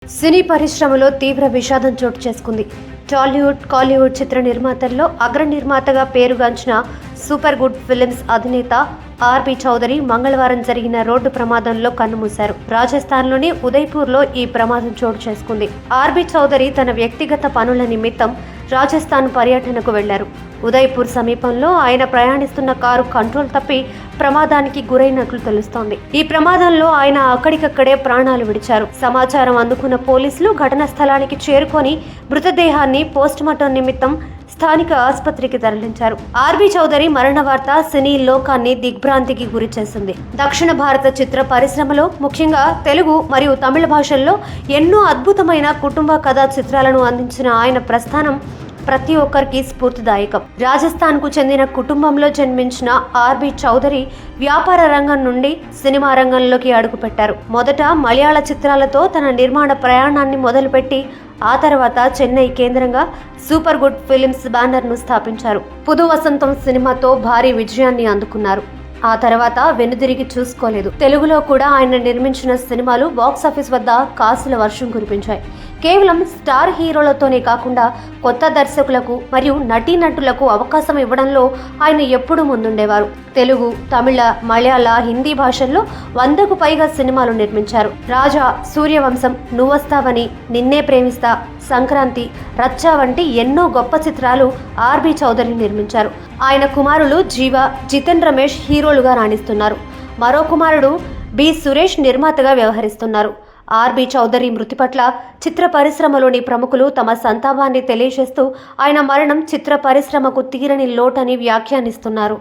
సినీ పరిశ్రమలో తీవ్ర విషాదం చోటు చేసుకుంది. టాలీవుడ్, కాలీవుడ్ చిత్ర నిర్మాతల్లో అగ్ర నిర్మాతగా పేరుగాంచిన సూపర్ గుడ్ ఫిలిమ్స్ అధినేత ఆర్బి చౌదరి మంగళవారం జరిగిన రోడ్డు ప్రమాదంలో కన్నుమూశారు. రాజస్థాన్లోని ఉదయ్పూర్లో ఈ ప్రమాదం చోటు చేసుకుంది. ఆర్బి చౌదరి తన వ్యక్తిగత పనుల నిమిత్తం రాజస్థాన్ పర్యటనకు వెళ్లారు. ఉదయ్పూర్ సమీపంలో ఆయన ప్రయాణిస్తున్న కారు కంట్రోల్ తప్పి ప్రమాదానికి గురైనట్లు తెలుస్తోంది. ఈ ప్రమాదంలో ఆయన అక్కడికక్కడే ప్రాణాలు విడిచారు. సమాచారం అందుకున్న పోలీసులు ఘటనా స్థలానికి చేరుకొని మృతదేహాన్ని పోస్టుమార్టం నిమిత్తం స్థానిక ఆసుపత్రికి తరలించారు. ఆర్బి చౌదరి మరణ వార్త సినీ లోకాన్ని దిగ్భ్రాంతికి గురి చేసింది. దక్షిణ భారత చిత్ర పరిశ్రమలో ముఖ్యంగా తెలుగు మరియు తమిళ భాషల్లో ఎన్నో అద్భుతమైన కుటుంబ కథా చిత్రాలను అందించిన ఆయన ప్రస్థానం ప్రతి ఒక్కరికి స్ఫూర్తిదాయకం. రాజస్థాన్ కు చెందిన కుటుంబంలో జన్మించిన ఆర్బి చౌదరి వ్యాపార రంగం నుండి సినిమా రంగంలోకి అడుగుపెట్టారు. మొదట మలయాళ చిత్రాలతో తన నిర్మాణ ప్రయాణాన్ని మొదలుపెట్టి ఆ తర్వాత చెన్నై కేంద్రంగా సూపర్ గుడ్ ఫిలిమ్స్ బ్యానర్ను స్థాపించారు. పుదు వసంతం సినిమాతో భారీ విజయాన్ని అందుకున్నారు. ఆ తర్వాత వెనుదిరిగి చూసుకోలేదు. తెలుగులో కూడా ఆయన నిర్మించిన సినిమాలు బాక్సాఫీస్ వద్ద కాసుల వర్షం కురిపించాయి. కేవలం స్టార్ హీరోలతోనే కాకుండా కొత్త దర్శకులకు మరియు నటీనటులకు అవకాశం ఇవ్వడంలో ఆయన ఎప్పుడూ ముందుండేవారు. తెలుగు, తమిళ, మలయాళ, హిందీ భాషల్లో 100కు పైగా సినిమాలు నిర్మించారు. రాజా, సూర్యవంశం, నువ్వొస్తావని, నిన్నే ప్రేమిస్తా, సంక్రాంతి, రచ్చా వంటి ఎన్నో గొప్ప చిత్రాలు ఆర్బి చౌదరి నిర్మించారు. ఆయన కుమారులు జీవ, జితెన్ రమేష్ హీరోలుగా రాణిస్తున్నారు. మరో కుమారుడు బి సురేష్ నిర్మాతగా వ్యవహరిస్తున్నారు. ఆర్బి చౌదరి మృతి పట్ల చిత్ర పరిశ్రమలోని ప్రముఖులు తమ సంతాపాన్ని తెలియజేస్తూ ఆయన మరణం చిత్ర పరిశ్రమకు తీరని లోటని వ్యాఖ్యానిస్తున్నారు.